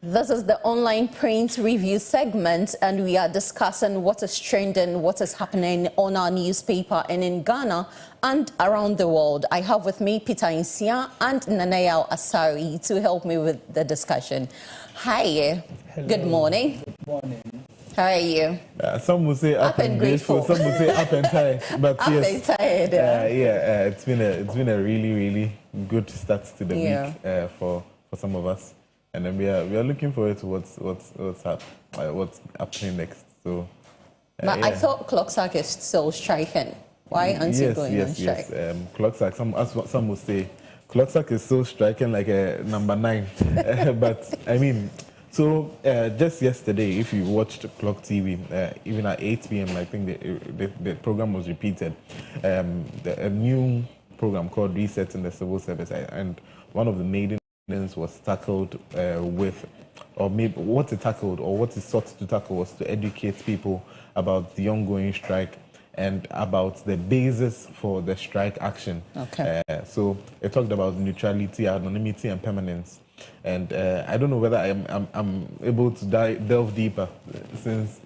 This is the online print review segment, and we are discussing what is trending, what is happening on our newspaper and in Ghana and around the world. I have with me Peter Insia and Nanayao Asari to help me with the discussion. Hi. Hello. Good morning. Good morning. How are you? Some will say up and grateful, some will say up and tired. But up and tired. It's been a really good start to the week for some of us. And then we are looking forward to what's happening next. So, but I thought Clocksack is still striking. Why aren't you going on strike? Yes. Clocksack. Some will say Clocksack is still striking like a number 9. But I mean, so just yesterday, if you watched Clock TV, even at 8 p.m., I think the program was repeated. A new program called Reset in the Civil Service, and one of the maiden was tackled with, or maybe what it tackled or what it sought to tackle was to educate people about the ongoing strike and about the basis for the strike action. Okay. So it talked about neutrality, anonymity, and permanence. And I don't know whether I'm able to delve deeper since.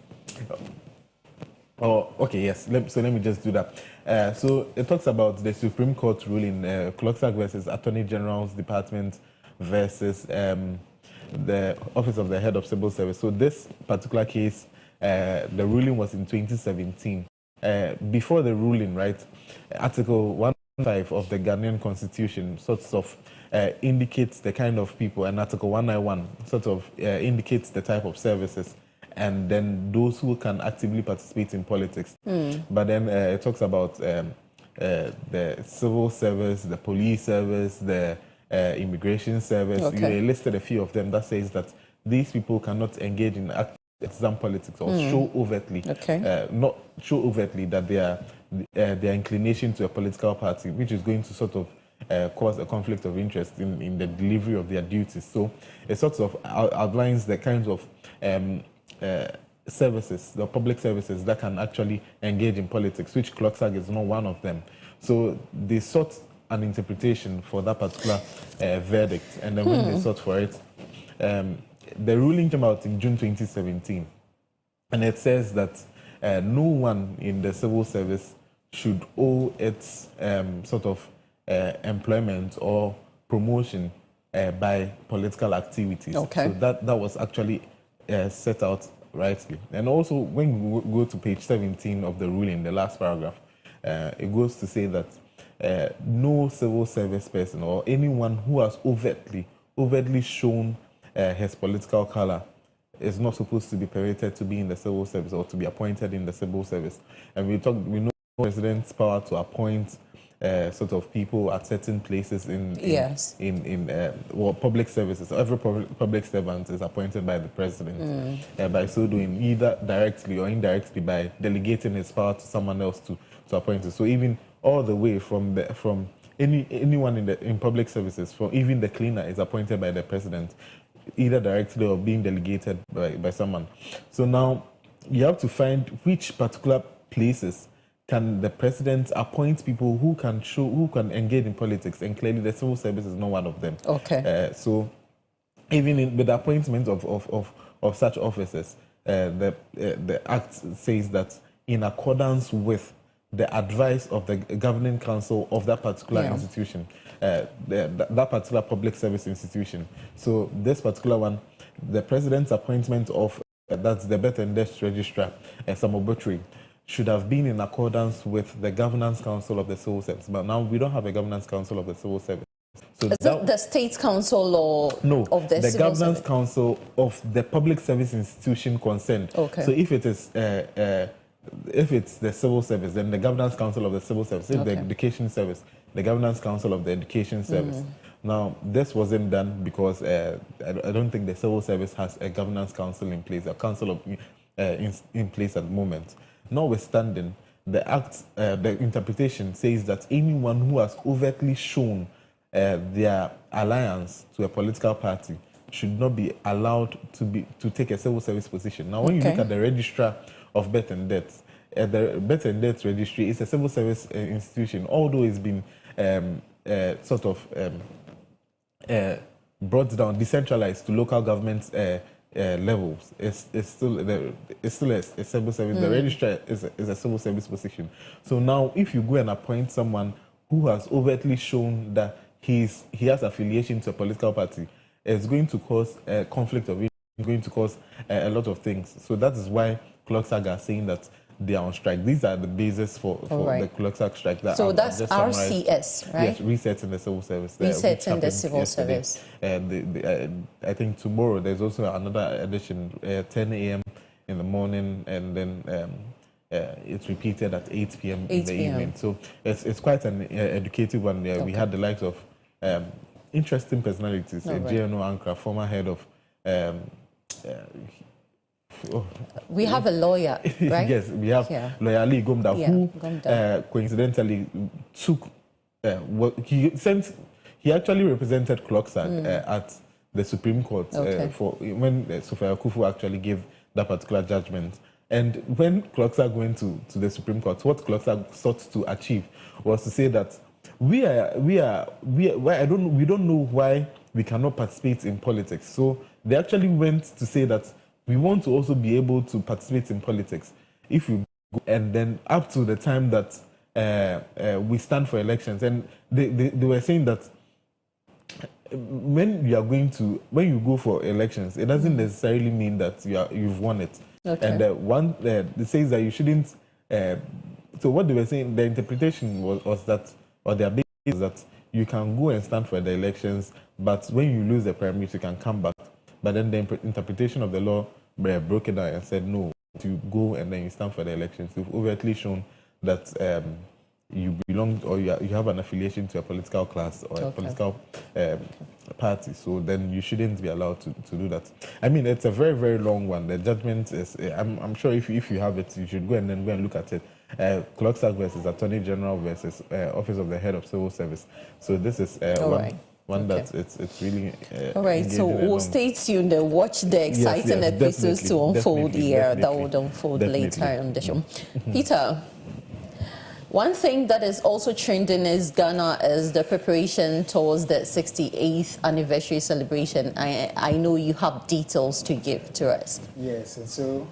Oh, okay, yes. So let me just do that. So it talks about the Supreme Court ruling, Clocksack versus Attorney General's Department versus the Office of the Head of Civil Service. So this particular case, the ruling was in 2017. Before the ruling, right, Article 115 of the Ghanaian Constitution sort of indicates the kind of people, and Article 191 sort of indicates the type of services, and then those who can actively participate in politics. But then it talks about the civil service, the police service, the immigration service. Okay. You listed a few of them that says that these people cannot engage in exam politics or show overtly, not show overtly that their inclination to a political party, which is going to sort of cause a conflict of interest in the delivery of their duties. So it sort of outlines the kinds of services, the public services that can actually engage in politics, which Clocksack is not one of them. So they sought an interpretation for that particular verdict, and then when they sought for it, the ruling came out in June 2017, and it says that no one in the civil service should owe its sort of employment or promotion by political activities. Okay. So that was actually set out rightly. And also, when we go to page 17 of the ruling, the last paragraph, it goes to say that no civil service person or anyone who has overtly shown his political color is not supposed to be permitted to be in the civil service or to be appointed in the civil service. And we know the president's power to appoint sort of people at certain places in public services. Every public servant is appointed by the president, by so doing either directly or indirectly by delegating his power to someone else to appoint it. So even all the way from anyone in public services, from even the cleaner is appointed by the president, either directly or being delegated by someone. So now you have to find which particular places can the president appoint people who can engage in politics, and clearly the civil service is not one of them. Okay. So even with the appointment of such officers, the Act says that in accordance with the advice of the governing council of that particular institution, that particular public service institution. So this particular one, the president's appointment of that's the Birth and Death Registrar, Samobotri, should have been in accordance with the governance council of the civil service. But now we don't have a governance council of the civil service. So is it the state council or of the governance council of the public service institution concerned? Okay. So if it's the civil service, then the governance council of the civil service. If the education service, the governance council of the education service. Now, this wasn't done because I don't think the civil service has a governance council in place, a council of in place at the moment. Notwithstanding, the Act, the interpretation says that anyone who has overtly shown their alliance to a political party should not be allowed to take a civil service position. Now, when you look at the Registrar of Birth and Death, the Birth and Death Registry is a civil service institution, although it's been brought down, decentralized to local government levels. It's still a civil service. The registrar is a civil service position. So now, if you go and appoint someone who has overtly shown that he has affiliation to a political party, it's going to cause a conflict of interest. It's going to cause a lot of things. So that is why CLOGSAG are saying that they are on strike. These are the basis for the CLOGSAG strike. So that's RCS, right? Yes, Reset in the Civil Service. Reset in the Civil Service. And I think tomorrow there's also another edition, 10 a.m. in the morning, and then it's repeated at 8 p.m. in the evening. So it's quite an educative one. We had the likes of interesting personalities. JNO Ankra, former head of... we have a lawyer, right? Yes, we have Lawyer Ali Gomda, who coincidentally took he actually represented CLOGSAG at the Supreme Court for when Sophia Akuffo actually gave that particular judgment. And when CLOGSAG went to the Supreme Court, what CLOGSAG sought to achieve was to say that we don't know why we cannot participate in politics. So they actually went to say that we want to also be able to participate in politics if you go, and then up to the time that we stand for elections. And they were saying that when you go for elections, it doesn't necessarily mean that you've won it. Okay. And it says that you shouldn't. So what they were saying, the interpretation was that, or their base is that you can go and stand for the elections, but when you lose the primaries, you can come back. But then the interpretation of the law broke it down and said, no, you go and then you stand for the elections. You've overtly shown that you belong or you have an affiliation to a political class or a political party. So then you shouldn't be allowed to do that. I mean, it's a very, very long one. The judgment is, I'm sure if you have it, you should go and look at it. CLOGSAG versus Attorney General versus Office of the Head of Civil Service. So this is one that it's really all right. So we'll stay tuned and watch the exciting episodes to unfold here. That would unfold later on the show. Peter, one thing that is also trending is Ghana is the preparation towards the 68th anniversary celebration. I know you have details to give to us. Yes, and so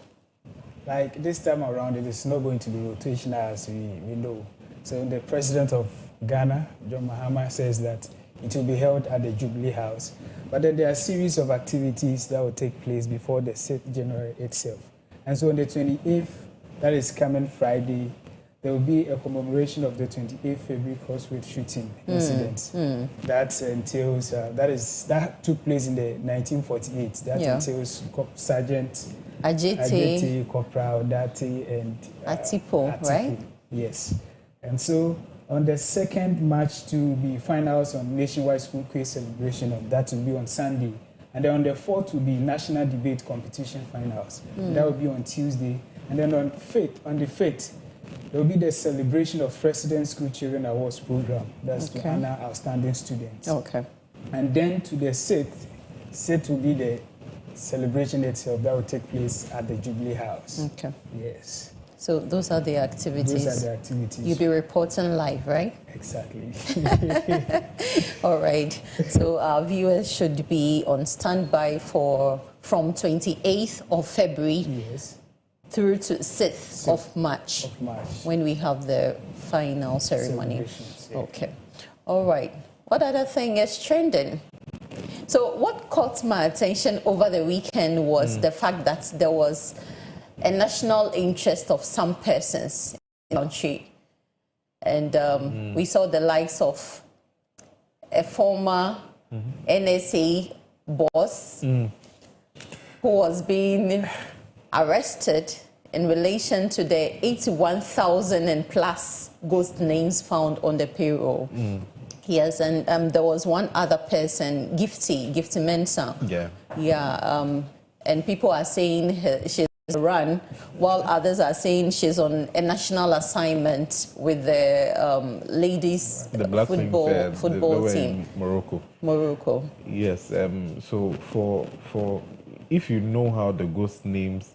like this time around, it is not going to be rotational as we know. So the president of Ghana, John Mahama, says that it will be held at the Jubilee House. But then there are a series of activities that will take place before the 6th January itself. And so on the 28th, that is coming Friday, there will be a commemoration of the 28th February Crossroads shooting incident. That entails, that took place in the 1948. That entails Sergeant Ajete, Corporal Dati, and Atipo, right? Yes. And so on the 2nd March to be finals on Nationwide School Quiz celebration. That will be on Sunday. And then on the 4th will be National Debate Competition finals. That will be on Tuesday. And then on the 5th, there will be the celebration of President School Children Awards program. That's to honor outstanding students. Okay. And then to the 6th will be the celebration itself that will take place at the Jubilee House. Okay. Yes. So those are the activities. Those are the activities. You'll be reporting live, right? Exactly. All right. So our viewers should be on standby from 28th of February through to 6th of March. When we have the final ceremony. Okay. All right. What other thing is trending? So what caught my attention over the weekend was the fact that there was a national interest of some persons in the country. And we saw the likes of a former NSA boss who was being arrested in relation to the 81,000 and plus ghost names found on the payroll. Yes, and there was one other person, Gifty Mensah. And people are saying she's run, while others are saying she's on a national assignment with the ladies football team. Morocco. Yes. So for if you know how the ghost names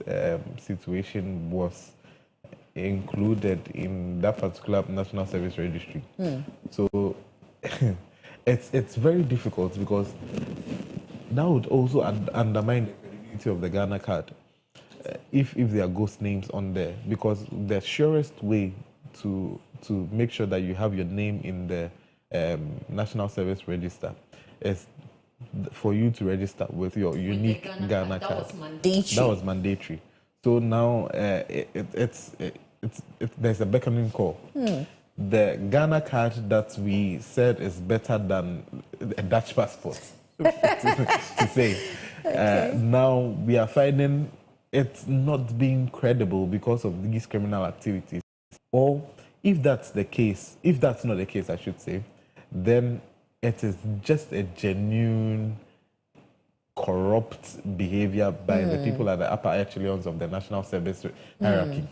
situation was included in that particular National Service Registry, so it's very difficult because that would also undermine the credibility of the Ghana card if there are ghost names on there, because the surest way to make sure that you have your name in the National Service Register is for you to register with your unique Ghana card. That was mandatory. That was mandatory. So now there's a beckoning call. The Ghana card that we said is better than a Dutch passport, to say. Now we are finding it's not being credible because of these criminal activities. Or if that's the case, if that's not the case, I should say, then it is just a genuine corrupt behavior by the people at the upper echelons of the national service hierarchy.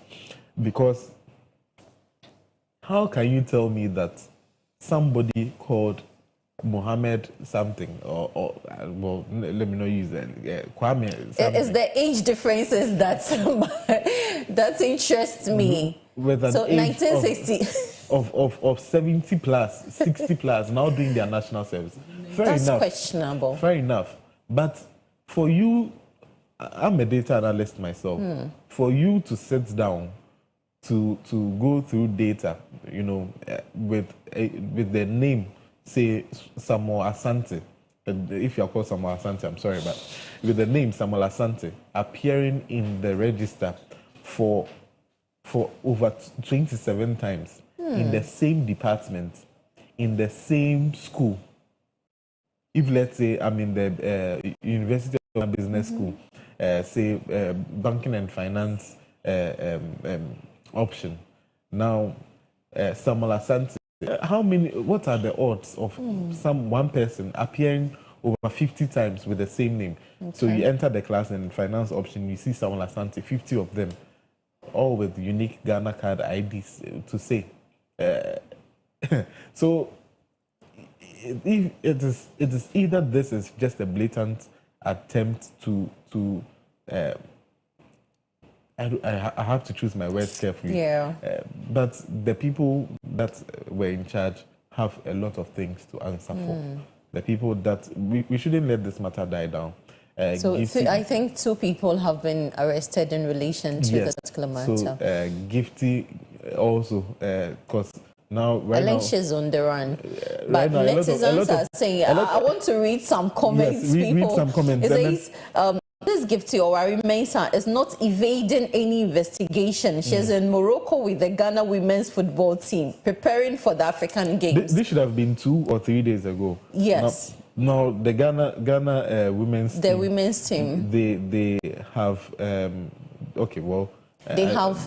Because how can you tell me that somebody called Mohammed something, or well, let me not use that, Kwame something. It's the age differences that interests me. With an So age 1960. of 70 plus, 60 plus, now doing their national service. Fair That's enough. questionable. Fair enough. But for you, I'm a data analyst myself. For you to sit down to go through data, you know, with the name, say Samuel Asante. If you're called Samuel Asante, I'm sorry, but with the name Samuel Asante appearing in the register for over 27 times in the same department, in the same school. If, let's say, I'm in the University of Business School, say banking and finance option. Now, Samuel Asante, what are the odds of one person appearing over 50 times with the same name? Okay. So you enter the class in finance option, you see Samuel Asante, 50 of them, all with unique Ghana card IDs to say. So if it is either this is just a blatant attempt to I have to choose my words carefully. Yeah. But the people that were in charge have a lot of things to answer for. The people that we shouldn't let this matter die down. So I think 2 people have been arrested in relation to this particular matter. So Gifty also, because now Alicia's on the run. Right but now, netizens are saying, I want to read some comments. Yes, read some comments. It says, this Gifty Owari Mensah is not evading any investigation. She's in Morocco with the Ghana women's football team, preparing for the African Games. This should have been 2 or 3 days ago. Yes. Now the Ghana women's team. Women's team. They have okay, well. They have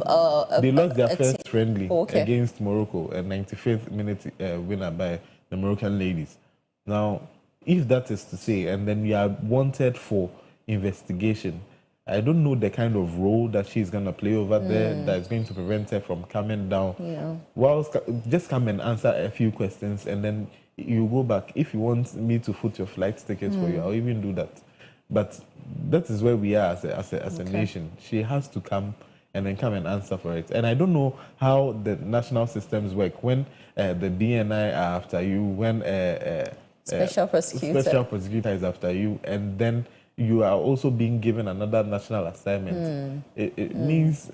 they lost their first friendly against Morocco, a 95th minute winner by the Moroccan ladies. Now, if that is to say, and then we are wanted for investigation, I don't know the kind of role that she's going to play over there that is going to prevent her from coming down. Yeah. Well, just come and answer a few questions, and then you go back. If you want me to foot your flight tickets for you, I'll even do that. But that is where we are as a nation. She has to come and then come and answer for it. And I don't know how the national systems work. When the BNI are after you, when special prosecutor is after you, and then you are also being given another national assignment. It means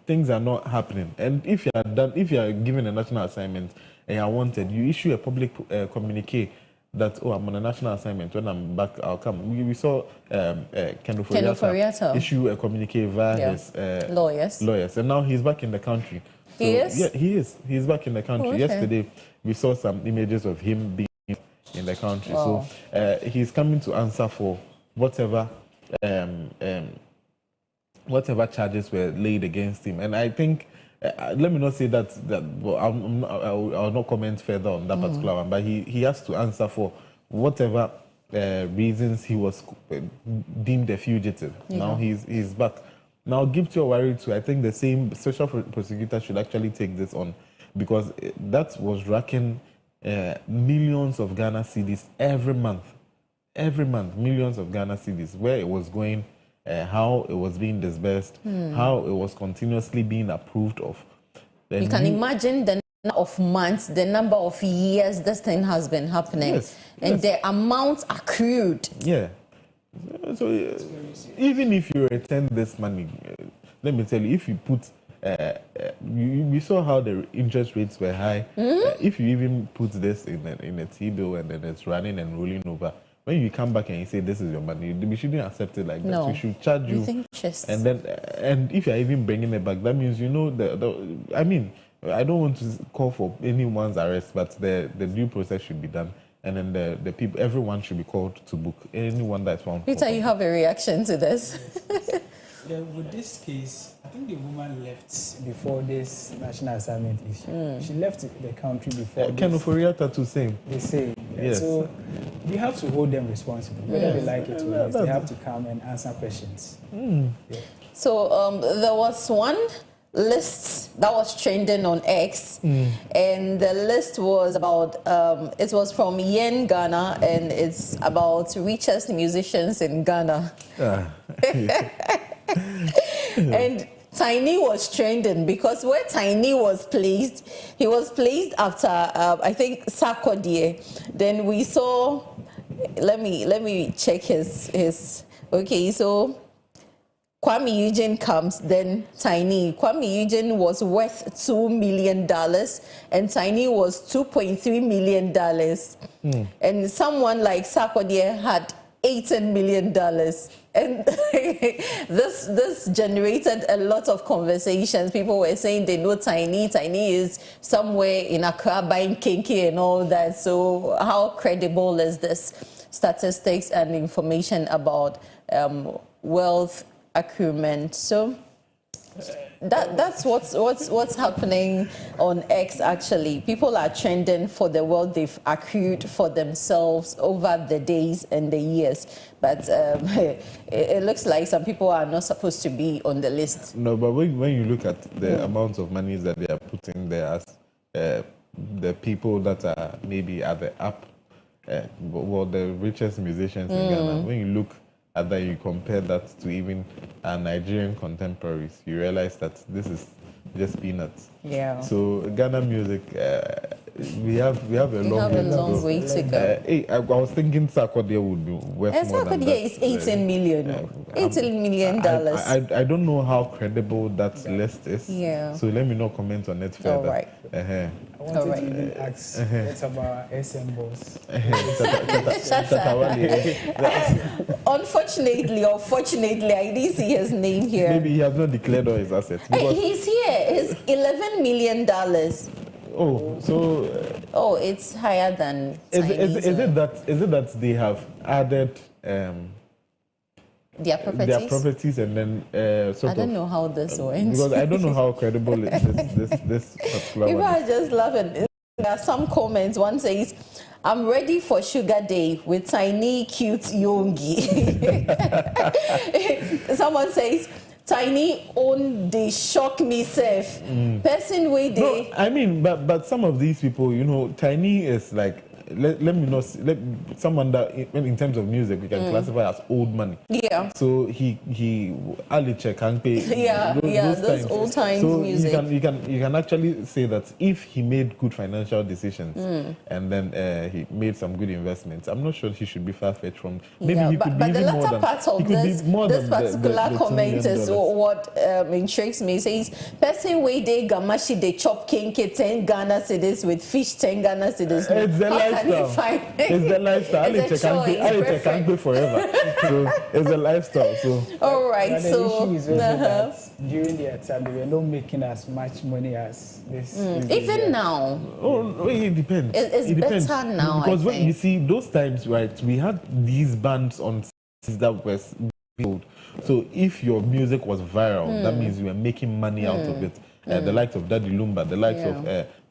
things are not happening. And if you are given a national assignment and you are wanted, you issue a public communique that, I'm on a national assignment. When I'm back, I'll come. We saw Kendo Foriata issue a communique via his lawyers. And now he's back in the country. So, he is? Yeah, he is. He's back in the country. Okay. Yesterday, we saw some images of him being in the country. Wow. So he's coming to answer for whatever charges were laid against him. And I think, let me not say that well, I'll not comment further on that particular one, but he has to answer for whatever reasons he was deemed a fugitive. Yeah. Now he's back. Now, Gifty Owari too, I think the same special prosecutor should actually take this on, because that was racking millions of Ghana cedis every month, millions of Ghana cedis, where it was going, how it was being disbursed, how it was continuously being approved of. You can imagine the of months, the number of years this thing has been happening, Yes, and the amount accrued. Yeah. So even if you return this money, let me tell you, if you put, we saw how the interest rates were high. If you even put this in a T-bill and then it's running and rolling over, when you come back and you say this is your money, we shouldn't accept it like that. No. We should charge you. With interest. And then, and if you're even bringing it back, that means you know I mean, I don't want to call for anyone's arrest, but the due process should be done. And then the people, everyone should be called to book. Anyone that's found. Peter, you have a reaction to this? Yeah, with this case, I think the woman left before this national assignment issue. She left the country before. Ken Ofori-Atta too, same. They say. Yes. So we have to hold them responsible, whether they like it or not. They have to come and answer questions. Yeah. So there was one list that was trending on X, and the list was about it was from Yen Ghana, and it's about richest musicians in Ghana. And Tiny was trending because where Tiny was placed, he was placed after I think Sarkodie. Then we saw, let me check his okay, so Kwame Eugene comes, then Tiny. Kwame Eugene was worth $2 million and Tiny was $2.3 million. And someone like Sarkodie had $18 million. And this generated a lot of conversations. People were saying they know Tiny. Tiny is somewhere in Accra buying kinky and all that. So how credible is this statistics and information about wealth accruement? So that's what's happening on X. Actually, people are trending for the wealth they've accrued for themselves over the days and the years, but it looks like some people are not supposed to be on the list. No, but when you look at the amount of money that they are putting there as the people that are maybe at the up, well, the richest musicians in Ghana, when you look and then you compare that to even our Nigerian contemporaries, you realize that this is just peanuts. Yeah. So Ghana music, we have a long way to go. Hey, I was thinking Sarkodie would be worth more than that. Sarkodie is $18 million. $18 million. I don't know how credible that list is. Yeah. So let me not comment on it further. All right. I wanted to even ask, what about SM Boss? Unfortunately or fortunately, I didn't see his name here. Maybe he has not declared all his assets. Hey, he's here. He's $11 million. Oh, so Oh, it's higher than is Chinese, it that they have added their properties? and then I don't know how this went. because I don't know how credible this particular People one are just laughing. There are some comments. One says, "I'm ready for Sugar Day with Tiny cute Yongi." Someone says, "Tiny own they shock me safe." Person way they. No, I mean, but some of these people, you know, Tiny is like, let me not someone that in terms of music we can classify as old money. Yeah. So he Alice Kankpe. Yeah, those old times so music. you can actually say that if he made good financial decisions and then he made some good investments, I'm not sure he should be far-fetched from. Maybe he could but be the even more latter than. part of this particular the comment $2 is million. what intrigues me. It says, person way they gamashi they chop kinky 10 Ghana cedis with fish 10 Ghana cedis. It's the lifestyle. It's the lifestyle. It's a choice, Can't be forever. So it's a lifestyle. So all right. But the So issue is also that during their time they were not making as much money as this. even now, it depends. It's it depends. better now, because I when think. you see those times, right, we had these bands on that was built. So if your music was viral, that means you were making money out of it. The likes of Daddy Lumba, the likes of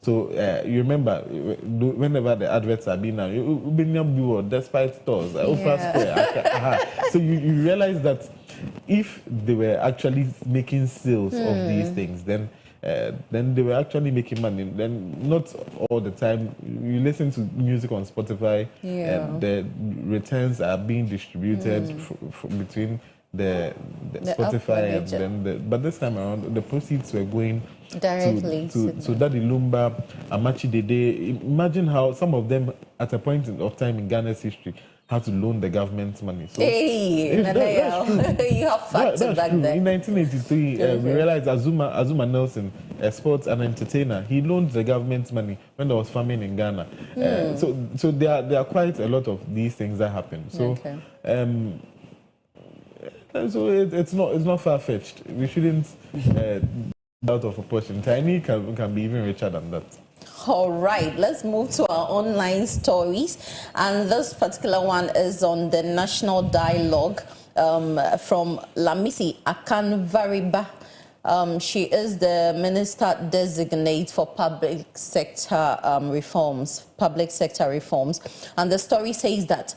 you remember whenever the adverts are being now, despite stores, Oprah Square. So you realize that if they were actually making sales of these things, then they were actually making money. Then not all the time. You listen to music on Spotify, and the returns are being distributed between the Spotify and then but this time around the proceeds were going Directly to Daddy Lumba, Amachi Dede. Imagine how some of them, at a point of time in Ghana's history, had to loan the government money. So hey, that's true. you have facts That's back true. then. In 1983, we realized Azuma Nelson, a sports and entertainer, he loaned the government money when there was famine in Ghana. So there are quite a lot of these things that happen. So so it's not far fetched. We shouldn't out of proportion. Tiny can be even richer than that. All right, let's move to our online stories. And this particular one is on the National Dialogue from Lamisi Akanvariba. She is the Minister Designate for Public Sector Reforms. And the story says that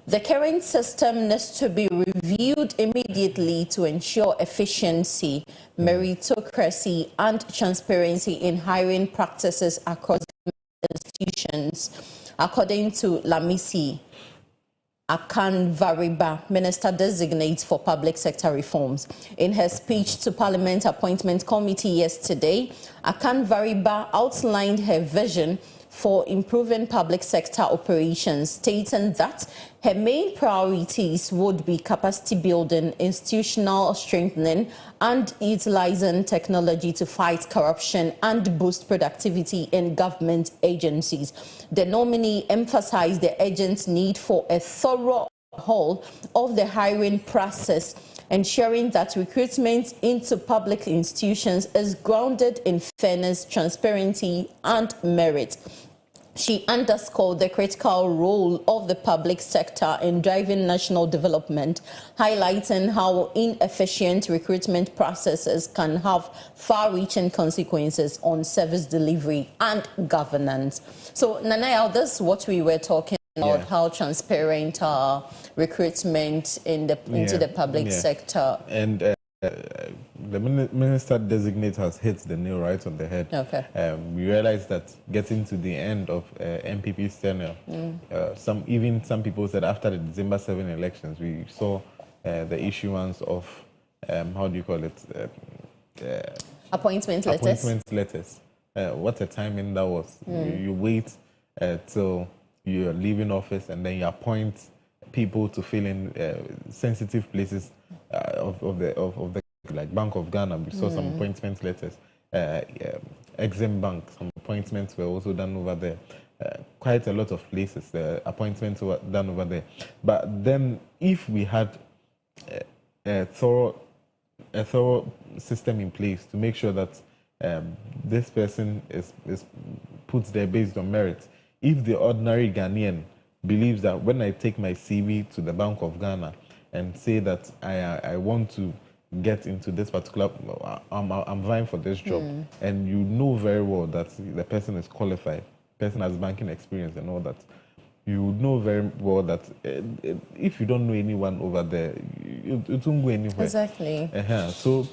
the current system needs to be reviewed immediately to ensure efficiency, meritocracy, and transparency in hiring practices across institutions, according to Lamisi Akanvariba, Minister Designate for Public Sector Reforms. In her speech to Parliament Appointment Committee yesterday, Akanvariba outlined her vision for improving public sector operations, stating that her main priorities would be capacity building, institutional strengthening, and utilizing technology to fight corruption and boost productivity in government agencies. The nominee emphasized the urgent need for a thorough overhaul of the hiring process, ensuring that recruitment into public institutions is grounded in fairness, transparency, and merit. She underscored the critical role of the public sector in driving national development, highlighting how inefficient recruitment processes can have far-reaching consequences on service delivery and governance. So, Nanaya, this is what we were talking about, how transparent recruitment into the public sector. And the minister designate has hit the nail right on the head. Okay. We realized that getting to the end of MPP's tenure, some people said after the December 7 elections, we saw the issuance of how do you call it? Appointment letters. Appointment letters. What a timing that was. You wait till you're leaving office and then you appoint people to fill in sensitive places of the like Bank of Ghana. We saw some appointment letters. Exim Bank, some appointments were also done over there. Quite a lot of places, the appointments were done over there. But then, if we had a thorough system in place to make sure that this person is put there based on merit, if the ordinary Ghanaian believes that when I take my CV to the Bank of Ghana and say that I want to get into this particular, I'm vying for this job, and you know very well that the person is qualified, person has banking experience and all that, you know very well that if you don't know anyone over there, it won't go anywhere. Exactly. So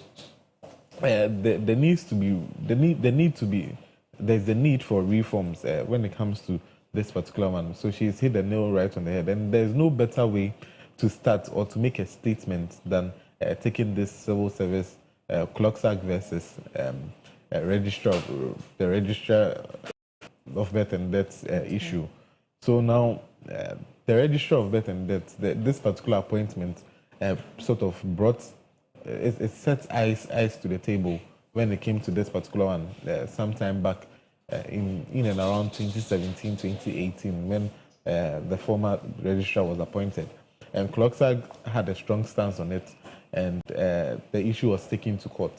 there needs to be there's a need for reforms when it comes to this particular one. So she's hit the nail right on the head, and there's no better way to start or to make a statement than taking this civil service Clocks Act versus the registrar of birth and death issue. So now the registrar of birth and death, this particular appointment sort of brought it set eyes to the table when it came to this particular one sometime back in and around 2017, 2018 when the former registrar was appointed. And Clocks Act had a strong stance on it, and the issue was taken to court.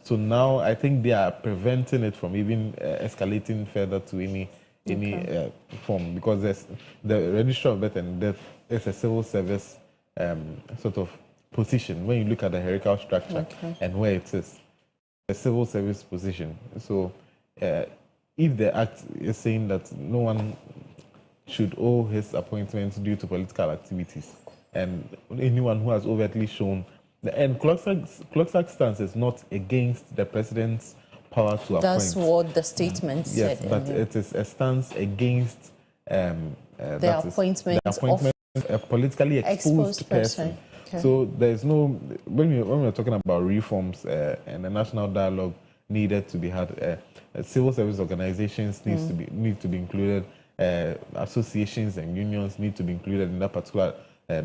So now I think they are preventing it from even escalating further to any form, because the registrar of birth and death is a civil service sort of position when you look at the hierarchical structure and where it is, a civil service position. So if the act is saying that no one should owe his appointments due to political activities, and anyone who has overtly shown, and Clocks Act stance is not against the president's power to appoint. That's what the statement said. Yes, but it is a stance against the appointment of a politically exposed person. Okay. So there's no, when we're talking about reforms and the national dialogue needed to be had. Civil service organizations need to be included. Associations and unions need to be included in that particular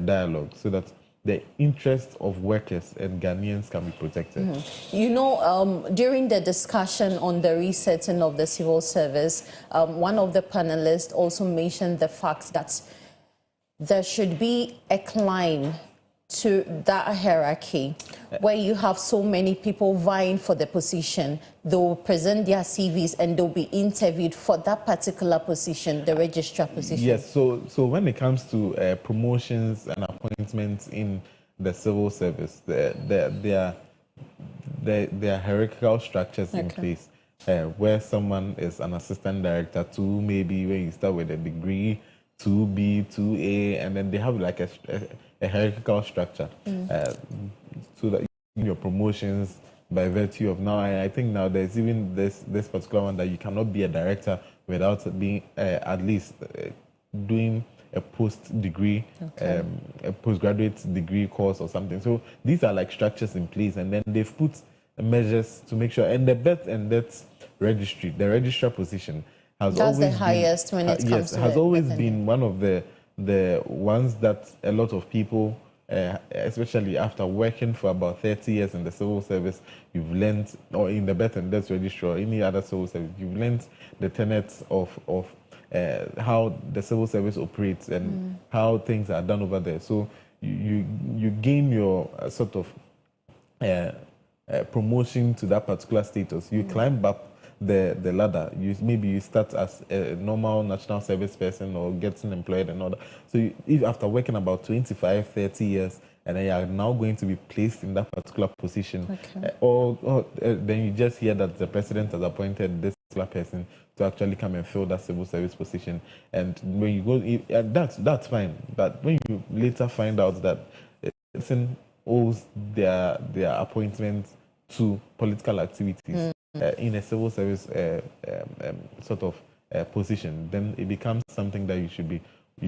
dialogue, so that the interests of workers and Ghanaians can be protected. You know, during the discussion on the resetting of the civil service, one of the panelists also mentioned the fact that there should be a climb to that hierarchy where you have so many people vying for the position. They will present their CVs and they'll be interviewed for that particular position, the registrar position. Yes, so when it comes to promotions and appointments in the civil service, there are hierarchical structures in place where someone is an assistant director, two maybe when you start with a degree, 2B, 2A, and then they have like a hierarchical structure so that your promotions by virtue of now. I think now there's even this particular one that you cannot be a director without being at least doing a post-degree, a postgraduate degree course or something. So these are like structures in place, and then they've put measures to make sure. And the birth and death registry, the registrar position, has That's always the highest when it comes yes, to has the always birth and been one of the ones that a lot of people, especially after working for about 30 years in the civil service, you've learned, or in the birth and death registry or any other civil service, you've learned the tenets of how the civil service operates and how things are done over there. So you gain your sort of promotion to that particular status. You climb up the ladder. Maybe you start as a normal national service person or getting employed and all that. So if after working about 25, 30 years, and then you are now going to be placed in that particular position, or then you just hear that the president has appointed this particular person to actually come and fill that civil service position. And when you go, that's fine. But when you later find out that a person owes their appointment to political activities in a civil service sort of position, then it becomes something that you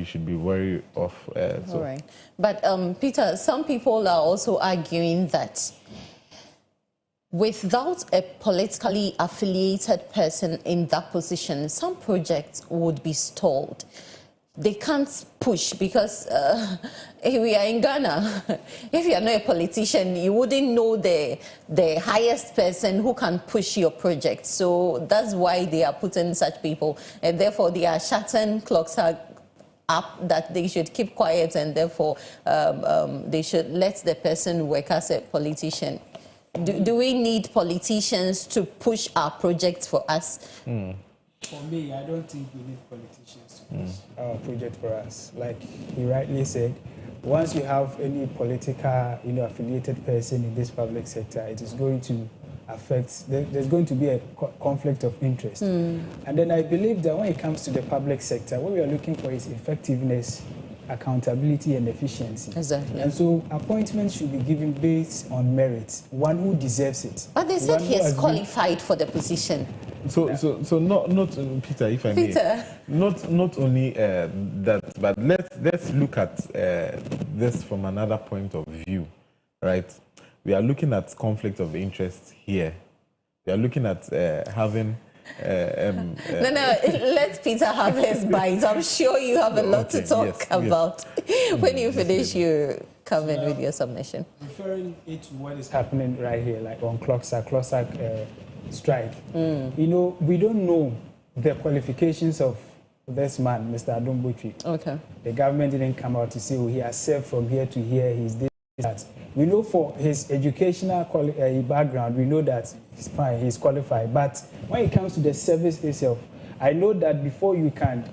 should be wary of. All right. But Peter, some people are also arguing that without a politically affiliated person in that position, some projects would be stalled. They can't push because if we are in Ghana, if you are not a politician, you wouldn't know the highest person who can push your project. So that's why they are putting such people, and therefore they are shutting clocks up that they should keep quiet, and therefore they should let the person work as a politician. Do we need politicians to push our projects for us? For me, I don't think we need politicians to push our project for us. Like he rightly said, once you have any political, affiliated person in this public sector, it is going to affect. There's going to be a conflict of interest. And then I believe that when it comes to the public sector, what we are looking for is effectiveness, accountability, and efficiency. Exactly. And so appointments should be given based on merit, one who deserves it. But they said he is qualified for the position. So not Peter, if I may. Not only that, but let's look at this from another point of view, right? We are looking at conflict of interest here. We are looking at having. No, let Peter have his bite. I'm sure you have a lot to talk about. When you finish, you come in with your submission. Referring it to what is happening right here, like on CLOGSAG strike. We don't know the qualifications of this man, Mr. Adombotri. Okay. The government didn't come out to say, he has served from here to here, he's this, that. We know for his educational background, we know that he's fine, he's qualified. But when it comes to the service itself, I know that before you can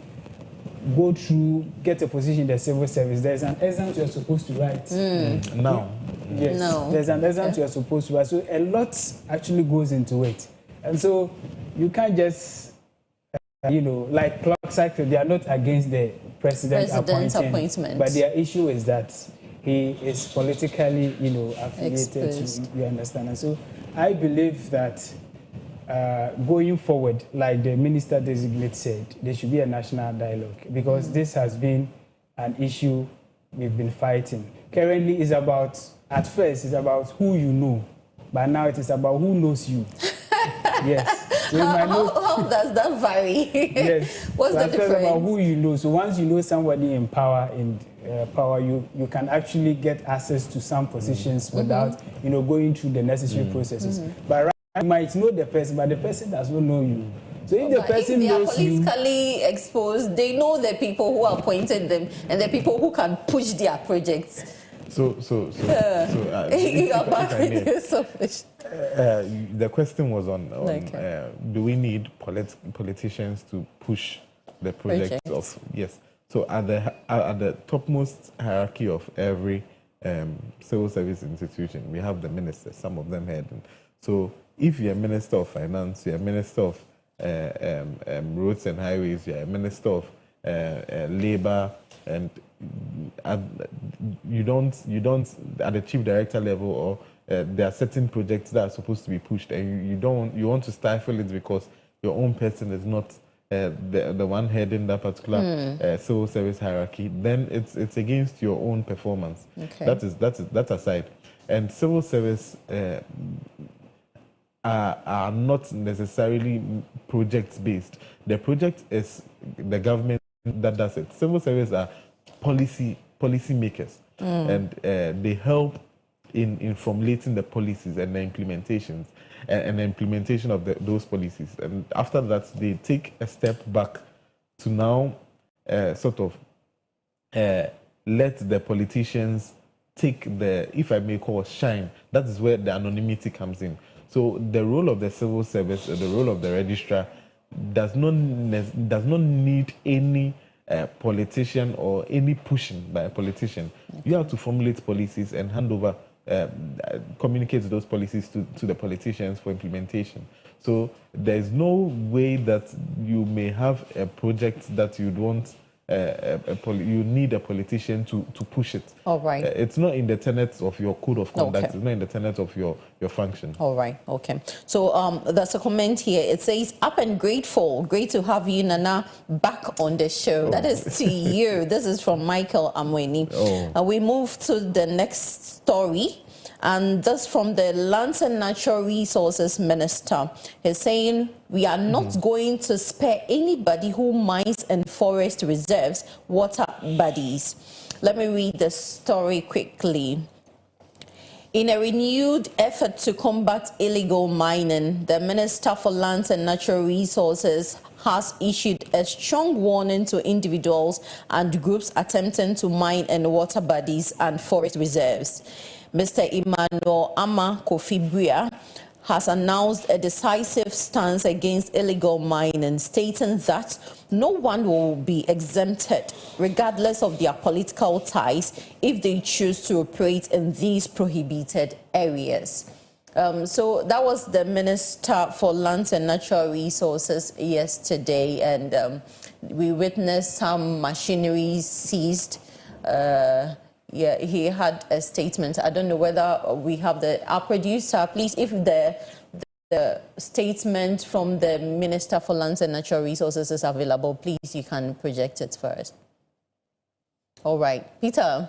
go through, get a position in the civil service, there's an exam you're supposed to write. Now. Yes, no. There's an exam you're supposed to write. So a lot actually goes into it. And so you can't just, like CLOGSAG, they are not against the president's appointment. But their issue is that he is politically, affiliated to, you understand. And so I believe that going forward, like the minister designate said, there should be a national dialogue, because this has been an issue we've been fighting. Currently, at first, it's about who you know, but now it is about who knows you. Yes. So you might know. How does that vary? Yes. What's so the I'm talking difference? about who you know. So once you know somebody in power, you can actually get access to some positions without going through the necessary processes. But right now, you might know the person, but the person does not know you. So if the person if they are knows you, politically exposed, they know the people who appointed them and the people who can push their projects. You are back with your submission. The question was on do we need politicians to push the projects of yes? So at the topmost hierarchy of every civil service institution, we have the ministers. Some of them head. So if you're a minister of finance, you're a minister of roads and highways, you're a minister of labor, and you don't at the chief director level, or there are certain projects that are supposed to be pushed, and you want to stifle it because your own person is not the one heading that particular civil service hierarchy. Then it's against your own performance. Okay. That aside, and civil service are not necessarily project based. The project is the government that does it. Civil service are policy makers, and they help in formulating the policies and the implementations and the implementation of those policies. And after that, they take a step back to now let the politicians take the, if I may call, shine. That is where the anonymity comes in. So the role of the civil service, the role of the registrar, does not need any politician or any pushing by a politician. You have to formulate policies and hand over, communicate those policies to the politicians for implementation. So there is no way that you may have a project that you'd want. You need a politician to push it. All right. It's not in the tenets of your code of conduct. Okay. It's not in the tenets of your function. All right. Okay. So there's a comment here. It says, "Up and grateful. Great to have you, Nana, back on the show." That is to you. This is from Michael Amweni. We move to the next story. And this from the Lands and Natural Resources Minister. He's saying, "We are not going to spare anybody who mines and forest reserves water bodies." Let me read the story quickly. In a renewed effort to combat illegal mining, the Minister for Lands and Natural Resources has issued a strong warning to individuals and groups attempting to mine and water bodies and forest reserves. Mr. Emmanuel Ama Kofi Buea has announced a decisive stance against illegal mining, stating that no one will be exempted, regardless of their political ties, if they choose to operate in these prohibited areas. So that was the Minister for Lands and Natural Resources yesterday, and we witnessed some machinery seized. Yeah, he had a statement. I don't know whether we have our producer, please, if the statement from the Minister for Lands and Natural Resources is available, please, you can project it first. All right. Peter.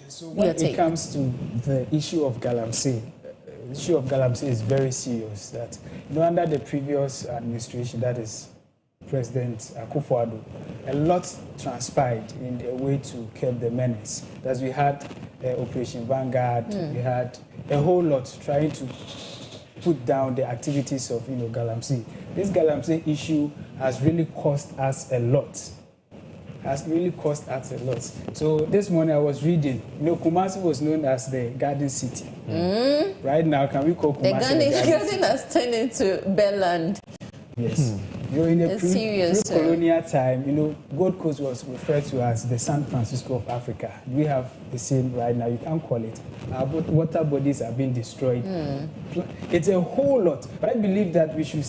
So when it comes to the issue of Galamsey, the issue of Galamsey is very serious. That, under the previous administration, that is President Akufo-Addo, a lot transpired in a way to curb the menace. As we had Operation Vanguard, we had a whole lot trying to put down the activities of Galamsey. This Galamsey issue has really cost us a lot. So this morning I was reading, Kumasi was known as the Garden City. Right now, can we call Kumasi the Garden has turned into Bellland. Yes. In the pre-colonial time, Gold Coast was referred to as the San Francisco of Africa. We have the same right now. You can't call it. Our water bodies are being destroyed. It's a whole lot. But I believe that we should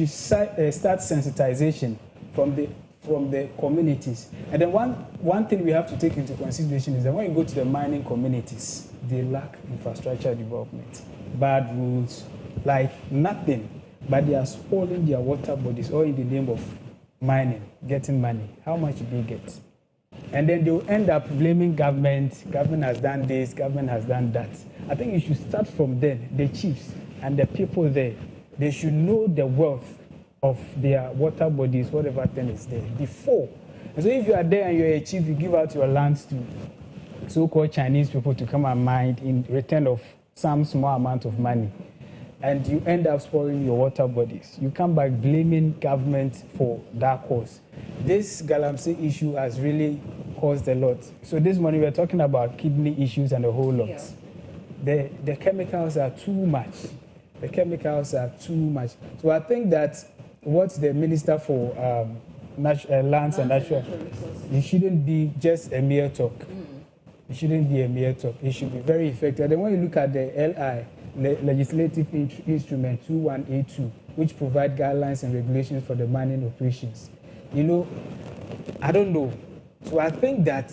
start sensitization from the communities. And then one thing we have to take into consideration is that when you go to the mining communities, they lack infrastructure development, bad roads, like nothing. But they are spoiling their water bodies all in the name of mining, getting money. How much do they get? And then they'll end up blaming government. Government has done this, government has done that. I think you should start from them, the chiefs and the people there. they should know the wealth of their water bodies, whatever thing is there, before. And so if you are there and you're a chief, you give out your lands to so-called Chinese people to come and mine in return of some small amount of money, and you end up spoiling your water bodies. You come back blaming government for that cause. This Galamsey issue has really caused a lot. So this morning we're talking about kidney issues and a whole lot. Yeah. The chemicals are too much. The chemicals are too much. So I think that what the Minister for Lands and Natural Resources, it shouldn't be just a mere talk. It shouldn't be a mere talk. It should be very effective. And when you look at the LI, Legislative Instrument 2182, which provide guidelines and regulations for the mining operations, I don't know. So I think that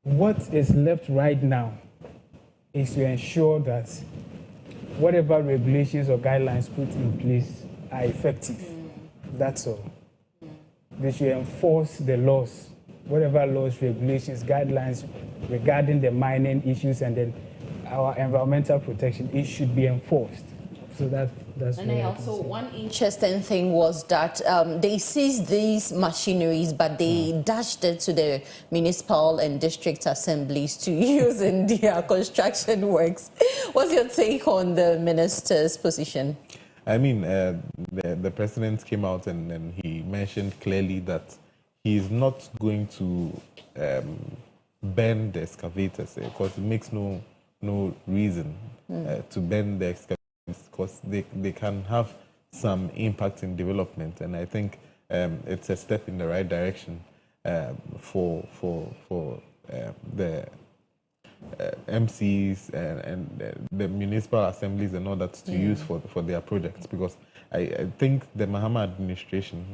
what is left right now is to ensure that whatever regulations or guidelines put in place are effective. That's all. They should enforce the laws, whatever laws, regulations, guidelines regarding the mining issues and then our environmental protection, it should be enforced. So that's. And I also, one interesting thing was that they seized these machineries, but they dashed it to the municipal and district assemblies to use in their construction works. What's your take on the minister's position? I mean, the president came out and he mentioned clearly that he is not going to ban the excavators because it makes no reason to ban the excavators because they can have some impact in development, and I think it's a step in the right direction for the MCs and the municipal assemblies and all that to use for their projects, because I think the Mahama administration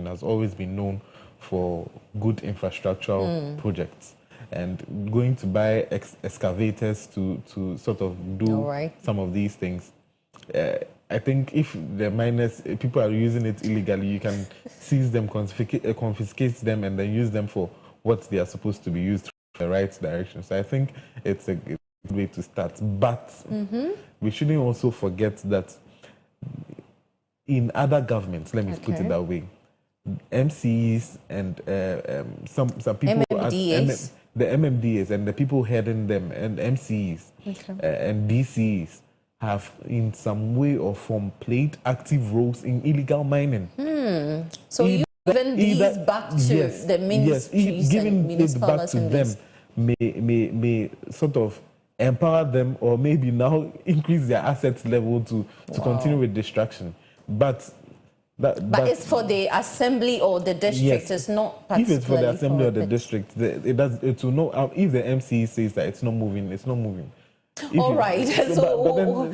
has always been known for good infrastructural projects, and going to buy excavators to sort of do some of these things. I think if the miners, people are using it illegally, you can seize them, confiscate them, and then use them for what they are supposed to be used for, the right direction. So I think it's a good way to start. But we shouldn't also forget that in other governments, let me put it that way, MCs and some people MMDAs. The MMDAs and the people heading them and MCs and DCs have in some way or form played active roles in illegal mining. So you given these back to the ministries and municipal assemblies? May sort of empower them, or maybe now increase their assets level to continue with destruction. But it's for the assembly or the district. It's not particularly. If it's for the assembly or the district, it will know. If the MC says that it's not moving, it's not moving. All right. So,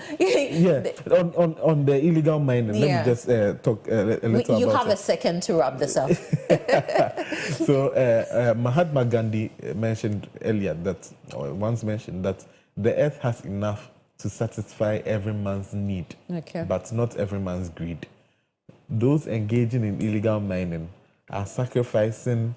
on the illegal mining, let me just talk a little about it. You have a second to wrap this up. So Mahatma Gandhi mentioned earlier that, or once mentioned that the earth has enough to satisfy every man's need, but not every man's greed. Those engaging in illegal mining are sacrificing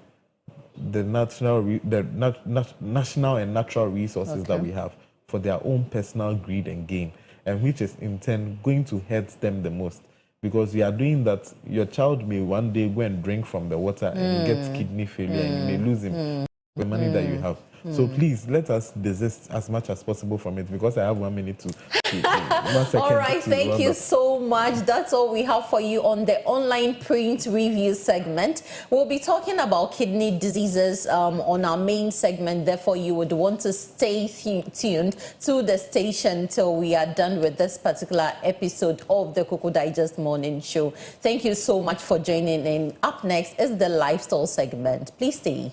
the national and natural resources that we have for their own personal greed and gain, and which is in turn going to hurt them the most, because you are doing that. Your child may one day go and drink from the water and get kidney failure, and you may lose him the money that you have. So please let us desist as much as possible from it, because I have 1 minute to 1 second. All right, thank you so much. That's all we have for you on the online print review segment. We'll be talking about kidney diseases on our main segment. Therefore, you would want to stay tuned to the station till we are done with this particular episode of the Cocoa Digest Morning Show. Thank you so much for joining in. Up next is the lifestyle segment. Please stay.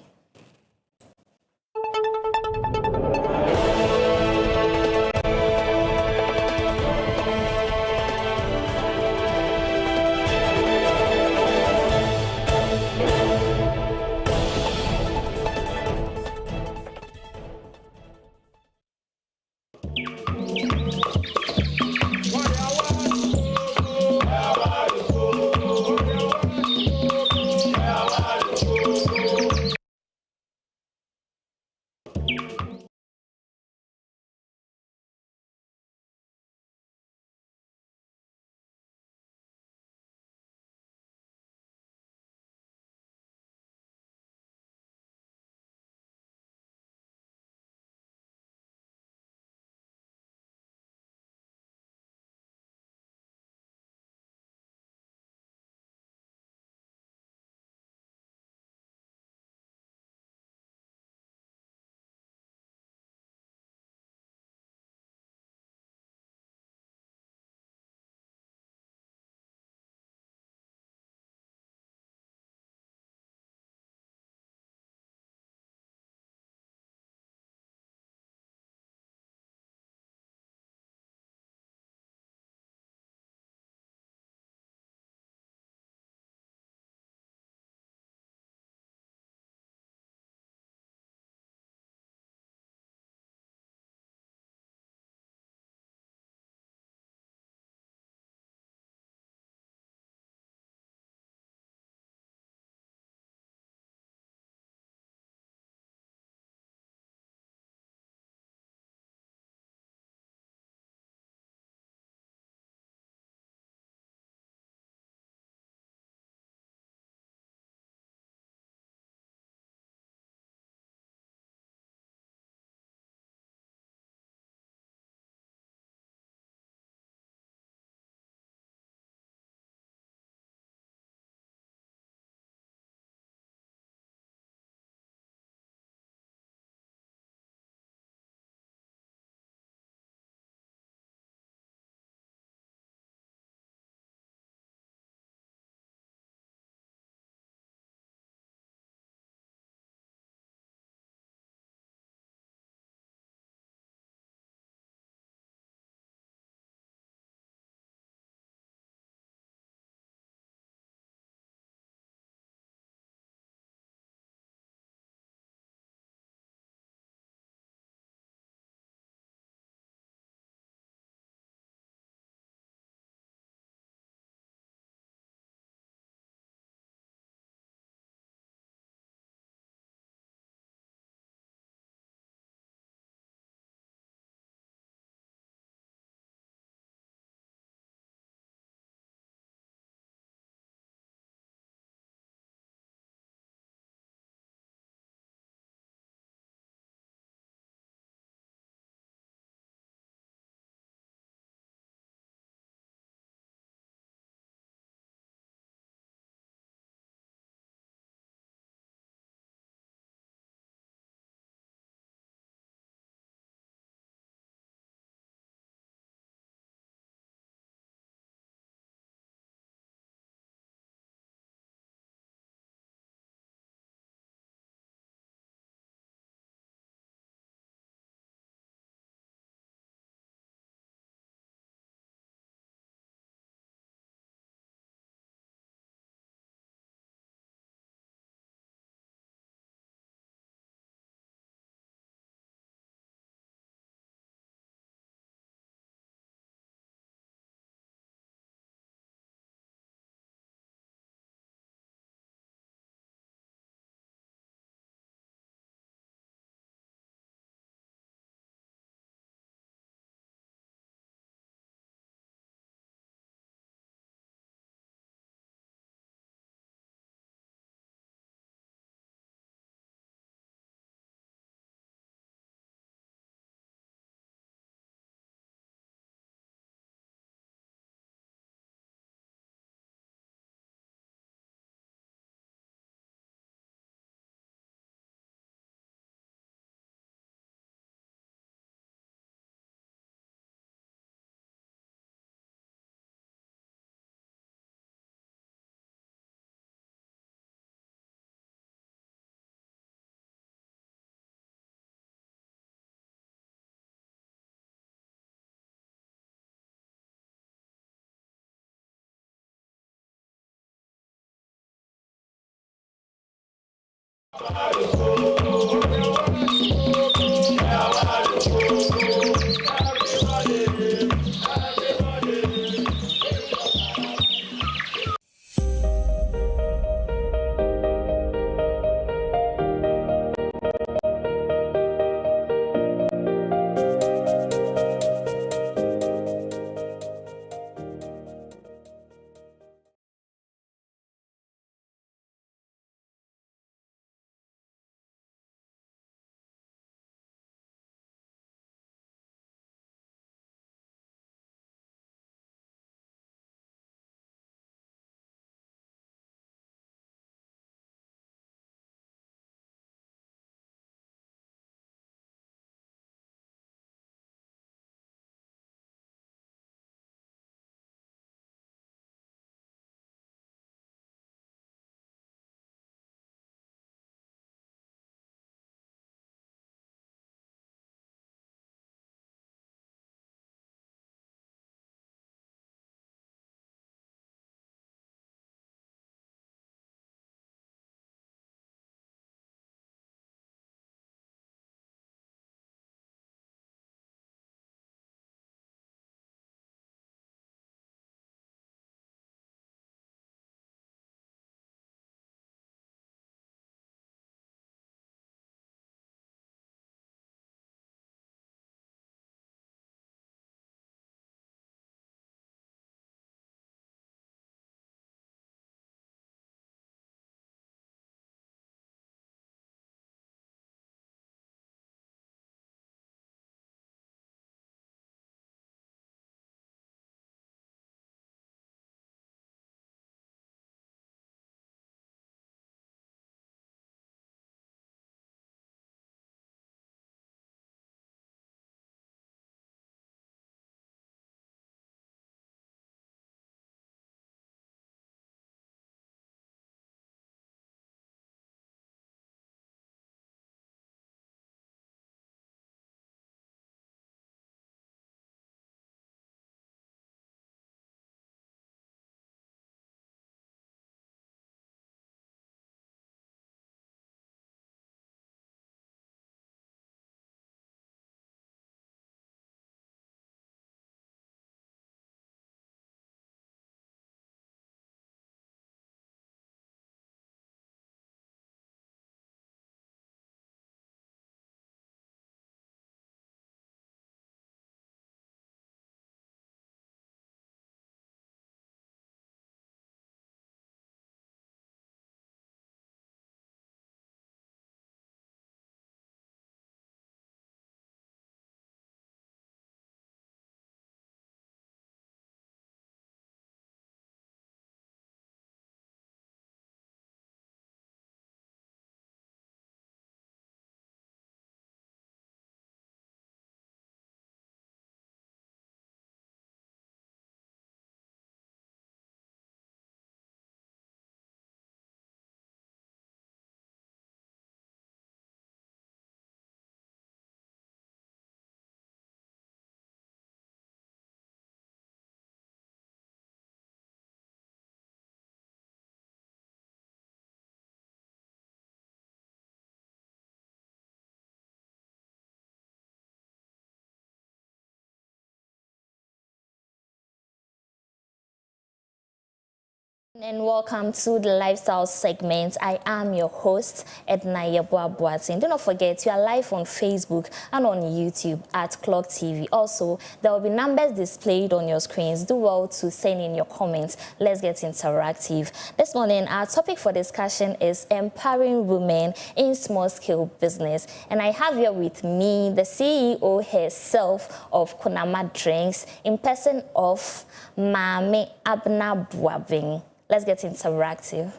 And welcome to the lifestyle segment. I am your host, Edna Yeboah-Boateng. Do not forget, you are live on Facebook and on YouTube at Clock TV. Also, there will be numbers displayed on your screens. Do well to send in your comments. Let's get interactive. This morning, our topic for discussion is empowering women in small-scale business. And I have here with me the CEO herself of Kunama Drinks, in person of Mame Abna Boabing. Let's get interactive.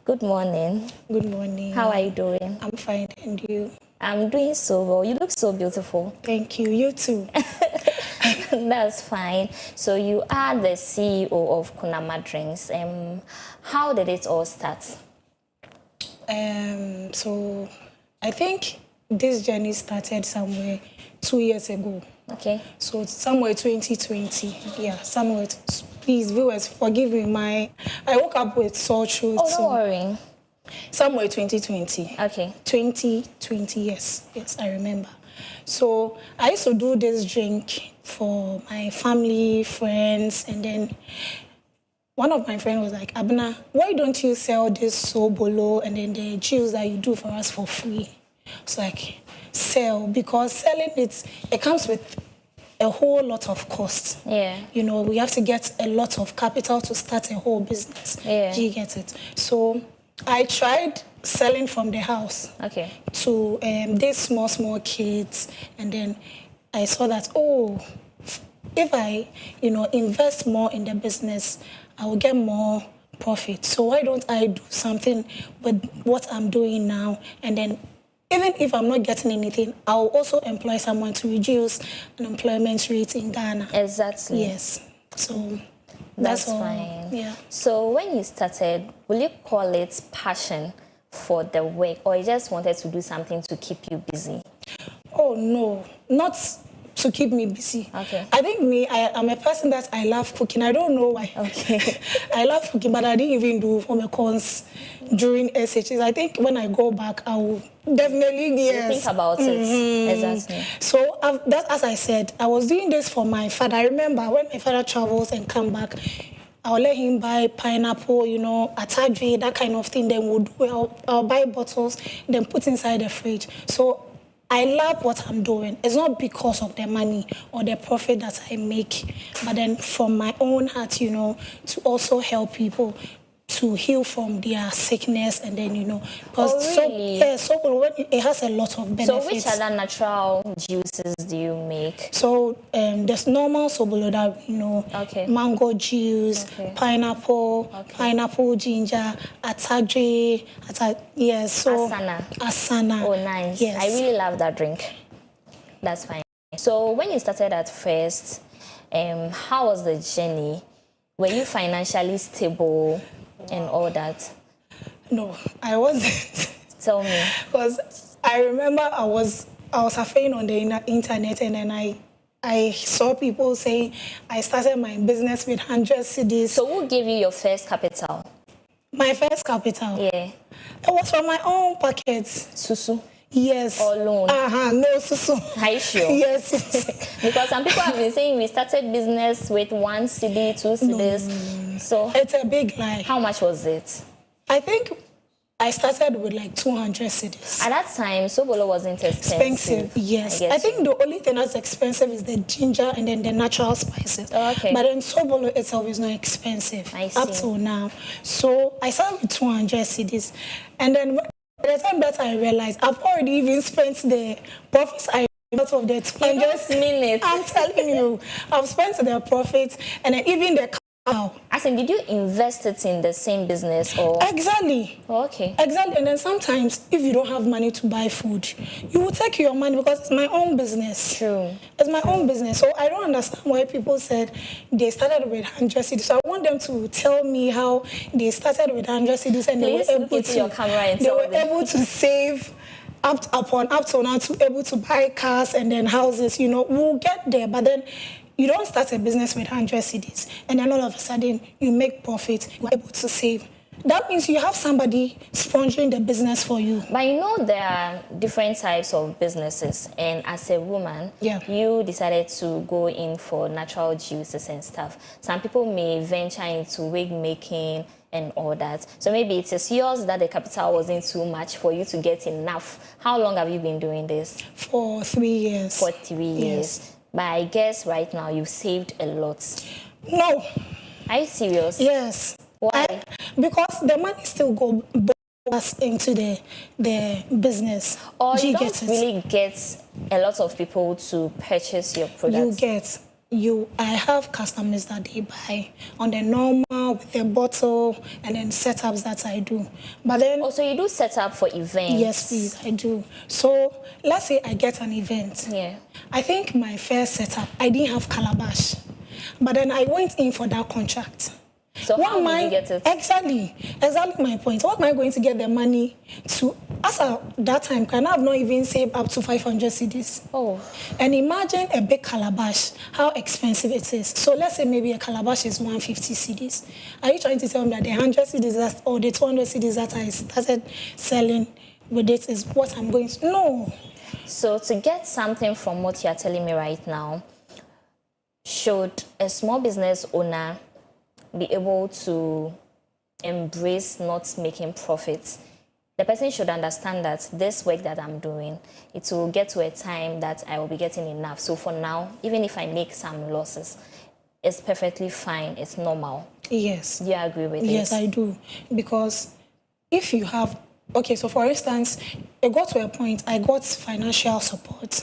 Good morning. Good morning. How are you doing? I'm fine, and you? I'm doing so well. You look so beautiful. Thank you. You too. That's fine. So you are the CEO of Kunama Drinks. How did it all start? So I think this journey started somewhere 2 years ago. Okay. So somewhere 2020. Yeah, somewhere. Please, viewers, forgive me. I woke up with sore throat. Oh, don't worry. Somewhere 2020. Okay. 2020, yes, I remember. So I used to do this drink for my family, friends, and then one of my friends was like, Abna, why don't you sell this Sobolo and then the juice that you do for us for free? It's like, sell, because selling it comes with a whole lot of cost. Yeah. You know, we have to get a lot of capital to start a whole business. Yeah. Do you get it? So I tried selling from the house to these small kids, and then I saw that, if I, invest more in the business, I will get more profit. So why don't I do something with what I'm doing now, and then even if I'm not getting anything, I'll also employ someone to reduce unemployment rate in Ghana. Exactly. Yes. So that's all. fine. Yeah. So when you started, will you call it passion for the work, or you just wanted to do something to keep you busy? Oh no, not to keep me busy. Okay. I think I'm a person that I love cooking. I don't know why. Okay. I love cooking, but I didn't even do home econs during SHS. I think when I go back, I will definitely, yes. You think about it. Exactly. So that, as I said, I was doing this for my father. I remember when my father travels and come back, I'll let him buy pineapple, atadwe, that kind of thing. Then I'll buy bottles, then put inside the fridge. So I love what I'm doing. It's not because of the money or the profit that I make, but then from my own heart, to also help people to heal from their sickness, and then, because really? It has a lot of benefits. So which other natural juices do you make? So there's normal Sobolo that we know, mango juice, pineapple, pineapple ginger, atadwe, yes. So Asana. Oh, nice. Yes. I really love that drink. That's fine. So when you started at first, how was the journey? Were you financially stable and all that? No, I wasn't. Tell me. Because I remember I was surfing on the internet, and then I saw people saying I started my business with 100 cedis. So who gave you your first capital? My first capital? Yeah. It was from my own pockets. Susu? Yes. Or loan? No, Susu. Are you sure? Yes. Because some people have been saying we started business with 1 cedi, 2 cedis. No. So it's a big lie. How much was it? I think I started with like 200 cedis. At that time, Sobolo wasn't expensive. Yes. I think the only thing that's expensive is the ginger and then the natural spices. Oh, okay. But then Sobolo itself is not expensive up till now. So I started with 200 cedis. And then by the time that I realized, I've already even spent the profits I out of the 200 minutes. I'm telling you, I've spent the profits, and then even the As in, did you invest it in the same business or? Exactly. Oh, okay. Exactly. And then sometimes, if you don't have money to buy food, you will take your money because it's my own business. True. It's my own business. So I don't understand why people said they started with 100 cedis. So I want them to tell me how they started with 100 cedis and Please they were able to your camera and tell them. able to save up to now to able to buy cars and then houses. We'll get there, but then you don't start a business with 100 cedis and then all of a sudden you make profit, you're able to save. That means you have somebody sponsoring the business for you. But there are different types of businesses, and as a woman, you decided to go in for natural juices and stuff. Some people may venture into wig making and all that. So maybe it is yours that the capital wasn't too much for you to get enough. How long have you been doing this? For 3 years. For 3 years. Yes. But I guess right now you've saved a lot. No. Are you serious? Yes. Why? Because the money still goes into the business. Or you don't really get a lot of people to purchase your products. I have customers that they buy on the normal with the bottle and then setups that I do. But then also you do setup for events. Yes, please, I do. So let's say I get an event. Yeah. I think my first setup, I didn't have calabash. But then I went in for that contract. So how did you get it? Exactly my point. What am I going to get the money to as of that time, can I have not even saved up to 500 cedis? Oh. And imagine a big calabash, how expensive it is. So let's say maybe a calabash is 150 cedis. Are you trying to tell me that the 100 cedis that, or the 200 cedis that I started selling with it is what I'm going to? No. So to get something from what you're telling me right now, should a small business owner be able to embrace not making profits? The person should understand that this work that I'm doing, it will get to a time that I will be getting enough. So for now, even if I make some losses, it's perfectly fine. It's normal. Yes. Do you agree with Yes, it? I do. Because if you have, okay, so for instance, it got to a point, I got financial support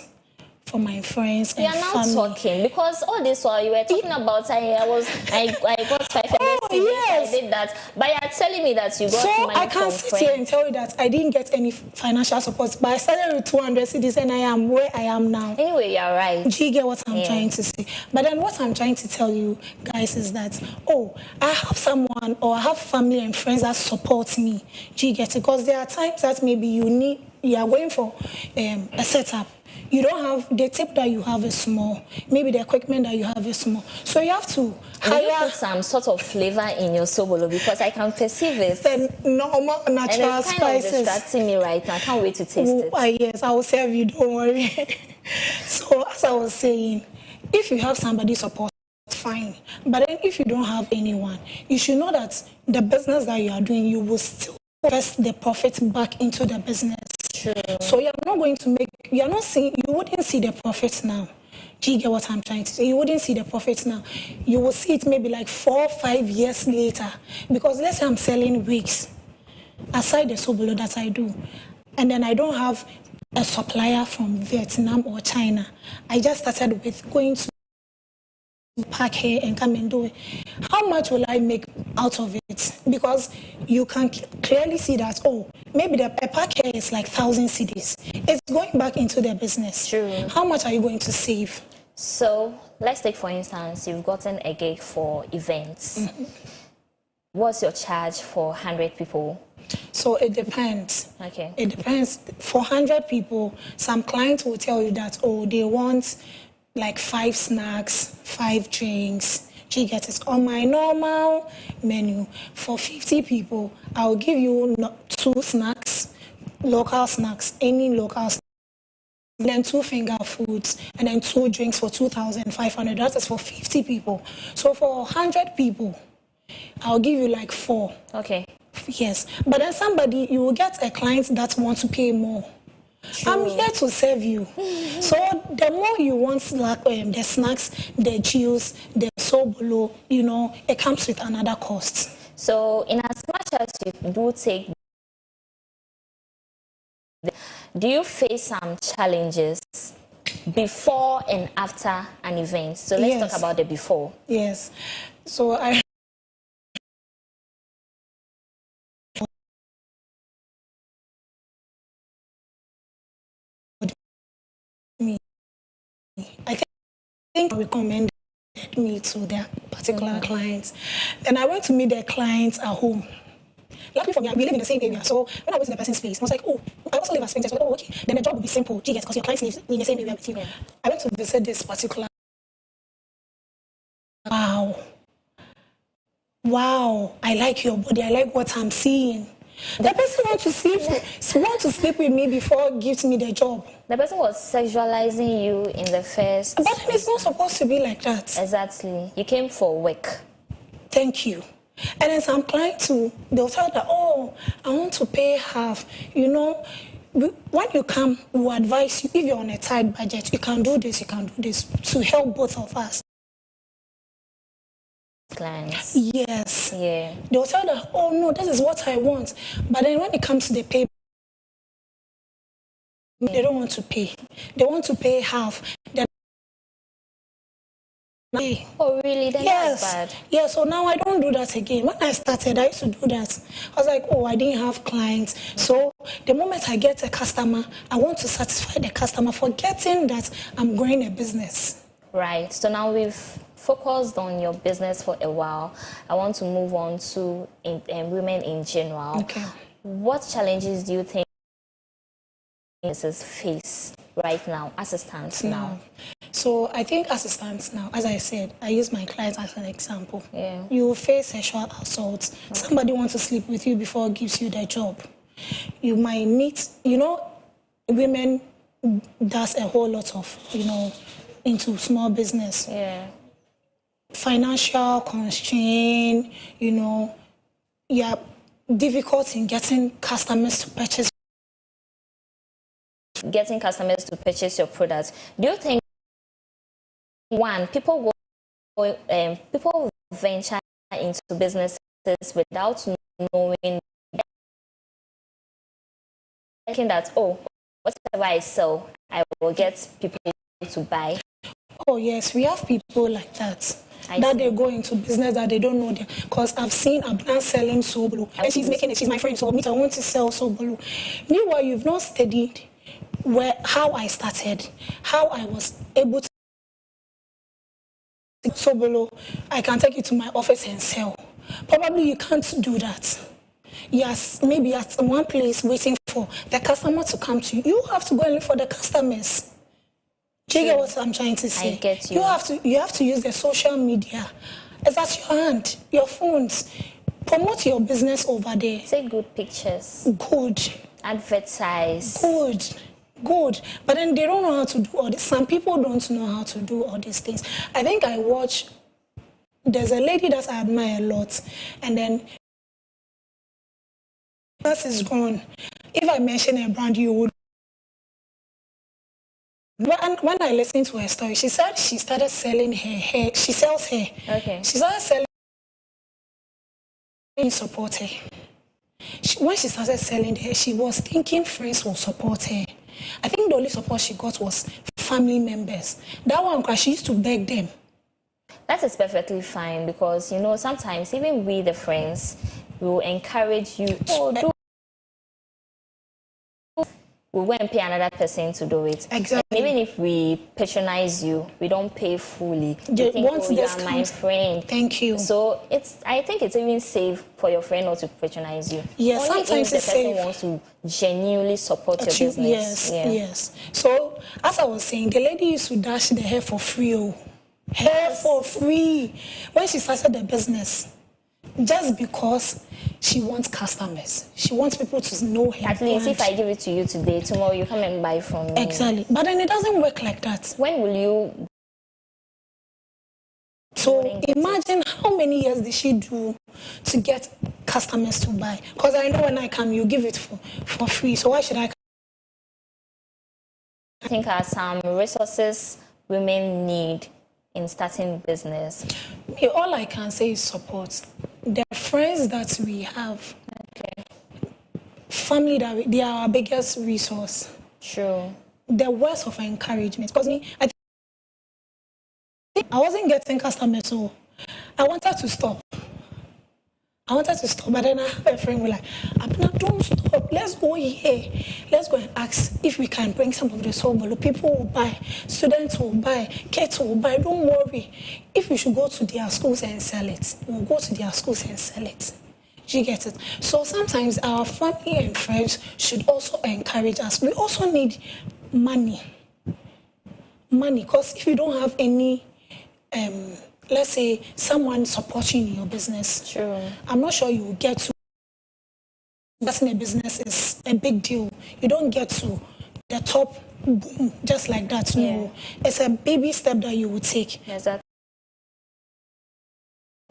from my friends We and are now family. talking because all this while you were talking about I got 500 Oh, CDs, yes. I did that, but you're telling me that you got So money I can from sit here and friends. tell you that I didn't get any financial support, but I started with 200 cedis and I am where I am now. Anyway, you're right. Do you get what I'm Yeah. trying to say? But then what I'm trying to tell you guys is that, oh, I have someone or I have family and friends that support me. Do you get it? Because there are times that maybe you are going for a setup. You don't have, the tip that you have is small. Maybe the equipment that you have is small. So you have to Do you hire put some sort of flavor in your sobolo because I can perceive it. the normal And natural it's kind of spices. distracting me right now. I can't wait to taste it. Yes, I will serve you, don't worry. So, as I was saying, if you have somebody support, fine. But then if you don't have anyone, you should know that the business that you are doing, you will still invest the profit back into the business. True. So you are not going to make, you are not seeing, you wouldn't see the profit now. Do you get what I'm trying to say? You wouldn't see the profit now. You will see it maybe like 4 or 5 years later. Because let's say I'm selling wigs, aside the sobolo that I do, and then I don't have a supplier from Vietnam or China. I just started with going to pack here and come and do it. How much will I make out of it? Because you can clearly see that, oh, maybe the pack here is like 1,000 cedis. It's going back into the business. True. How much are you going to save? So let's take, for instance, you've gotten a gig for events. Mm-hmm. What's your charge for 100 people? So it depends. Okay. It depends. For 100 people, some clients will tell you that, oh, they want like 5 snacks, 5 drinks. You get it. On my normal menu, for 50 people, I'll give you 2 snacks, local snacks, any local snacks. Then 2 finger foods, and then 2 drinks for 2,500. That is for 50 people. So for 100 people, I'll give you like 4. Okay. Yes, but then you will get a client that wants to pay more. True. I'm here to serve you. So the more you want, like the snacks, the juice, the sobolo, it comes with another cost. So in as much as you do take, do you face some challenges before and after an event? So let's Yes. talk about the before. Yes. So I think recommended me to their particular clients. Then I went to meet their clients at home. Luckily for me, we live in the same area. So when I went to the person's place, I was like, oh, I also live at Spring. So, oh, okay. Then the job will be simple. Because your clients live in the same area with you. Yeah. I went to visit this particular. Wow, I like your body. I like what I'm seeing. The person wants to sleep with me before gives me the job. The person was sexualizing you in the first. But then it's not supposed to be like that. Exactly. You came for work. Thank you. And then some clients too, they'll tell that, oh, I want to pay half. When you come, we'll advise you, if you're on a tight budget, you can do this to help both of us. Clients. Yes. Yeah. They'll tell that, oh no, this is what I want. But then when it comes to the pay, they don't want to pay. They want to pay half. Then Oh, really? Then yes. that's bad. Yeah, so now I don't do that again. When I started, I used to do that. I was like, oh, I didn't have clients. So the moment I get a customer, I want to satisfy the customer, forgetting that I'm growing a business. Right. So now we've focused on your business for a while. I want to move on to women in general. Okay. What challenges do you think businesses face right now, as it stands now? So I think as it stands now, as I said, I use my clients as an example. Yeah. You face sexual assault. Okay. Somebody wants to sleep with you before gives you their job. You might meet, women does a whole lot of, into small business. Yeah. Financial constraint, you're difficult in getting customers to purchase. Getting customers to purchase your products. Do you think, one, people venture into businesses without knowing, thinking that, whatever I sell, I will get people to buy? Oh yes, we have people like that. They go into business that they don't know them. Because I've seen Abna selling Sobolo, and she's making it. She's my friend, so I want to sell Sobolo. Meanwhile, you've not studied how I started, how I was able to Sobolo. I can take you to my office and sell. Probably you can't do that. Yes, maybe at one place waiting for the customer to come to you. You have to go and look for the customers. Do you get what I'm trying to say? I get you. You have to use the social media. It's at your hand, your phones. Promote your business over there. Take good pictures. Good. Advertise. Good. But then they don't know how to do all this. Some people don't know how to do all these things. I think there's a lady that I admire a lot, and then that is gone. If I mention a brand, you would. When I listened to her story, she said she started selling her hair. She sells hair. Okay. She started selling support her. When she started selling hair, she was thinking friends will support her. I think the only support she got was family members. That one, because she used to beg them. That is perfectly fine because, sometimes even we, the friends, will encourage you, we go and pay another person to do it. Exactly. And even if we patronize you, we don't pay fully. You think, you are my comes, friend. Thank you. So I think it's even safe for your friend not to patronize you. Yes, only sometimes if it's the person safe. wants to genuinely support your business. Yes. So, as I was saying, the lady used to dash the hair for free. Hair for free. When she started the business, just because she wants customers. She wants people to know her At least if I give it to you today, tomorrow you come and buy from me. Exactly. But then it doesn't work like that. When will you? So imagine how many years did she do to get customers to buy? Because I know when I come, you give it for free. So why should I? I think are some resources women need in starting business. All I can say is support. The friends that we have, family they are our biggest resource. True. The words of encouragement. Because I wasn't getting customers, so I wanted to stop. But then I have a friend who like, Abna, don't stop. Let's go here. Let's go and ask if we can bring some of the Sobolo. People will buy. Students will buy. Kids will buy. Don't worry. If we should go to their schools and sell it, we'll go to their schools and sell it. Do you get it? So sometimes our family and friends should also encourage us. We also need money. Because if you don't have any... let's say someone supporting your business. True. I'm not sure you will get to. Starting a business is a big deal. You don't get to the top boom just like that. No, it's a baby step that you will take. Exactly.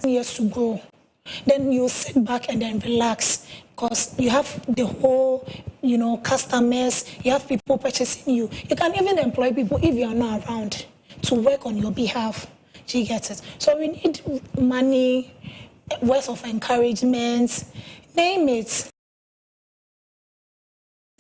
Years to grow. Then you sit back and then relax because you have the whole, customers. You have people purchasing you. You can even employ people if you are not around to work on your behalf. She gets it. So we need money, words of encouragement, name it.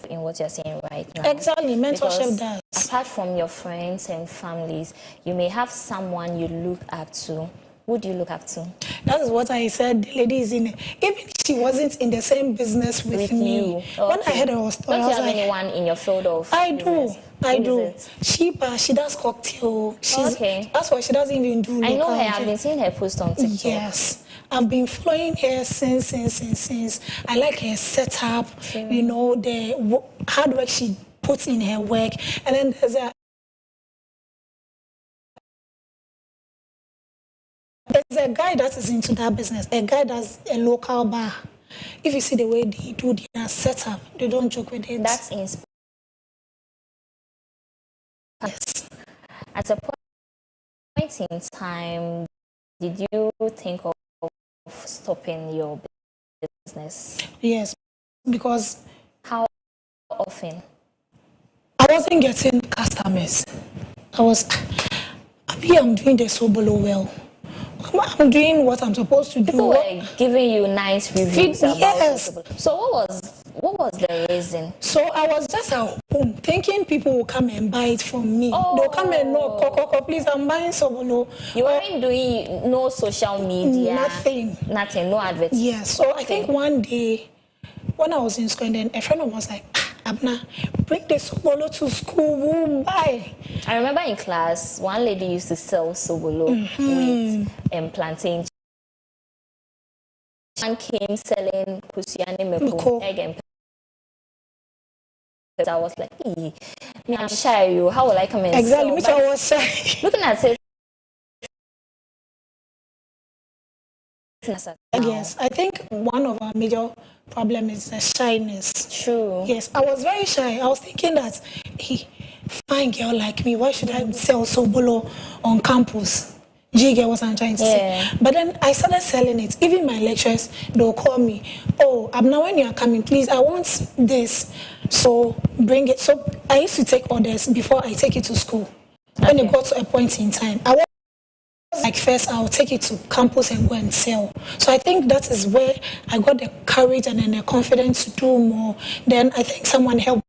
In what you're saying right now. Exactly, mentorship Because does. apart from your friends and families, you may have someone you look up to. Who do you look up to? That is what I said. The lady is in it. Even she wasn't in the same business with me. You. Okay. When I heard her story, Don't I you was have like, anyone in your field of I business? do. Who is it? She does cocktail. Okay. That's why she doesn't even do. I know local her. I've been seeing her post on TikTok. Yes. I've been following her since. I like her setup. True. The hard work she puts in her work. And then there's a guy that is into that business, a guy that's a local bar. If you see the way they do their setup, they don't joke with it. That's inspiring. Yes. At a point in time, did you think of stopping your business? Yes, because How often? I wasn't getting customers. I'm doing the Sobolo well. I'm doing what I'm supposed to do. People were giving you nice reviews about Yes. it. So what was the reason? So I was just at home thinking people will come and buy it from me. Oh. They'll come and knock, Koko, please, I'm buying Sobolo. You weren't doing no social media. Nothing. Nothing, no advertising. Yeah, so I think one day when I was in school, and then a friend of mine was like, Abna, bring the Sobolo to school, we'll buy. I remember in class, one lady used to sell sobolo with plantain. One came selling pusiani meko, egg and peppers. I was like, me, I'm shy. You, how will I come and Exactly, sell? which I was shy. Looking at it. Yes, I think one of our major problems is the shyness. True. Yes, I was very shy. I was thinking that, hey, fine girl like me, why should I sell Sobolo on campus? Get what I'm trying to say. But then I started selling it. Even my lecturers, they'll call me, oh, Abna, when you are coming, please, I want this. So bring it. So I used to take orders before I take it to school. When it got to a point in time, I was like, first I'll take it to campus and go and sell. So I think that is where I got the courage and then the confidence to do more. Then I think someone helped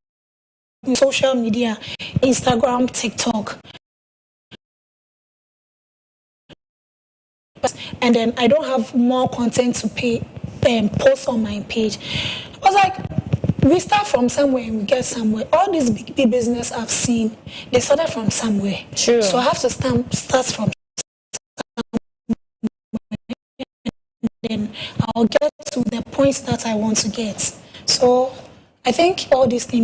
me, social media, Instagram, TikTok. And then I don't have more content to post on my page. I was like, we start from somewhere and we get somewhere. All these big business I've seen, they started from somewhere. True. So I have to start from. Then I'll get to the point that I want to get. So I think all these things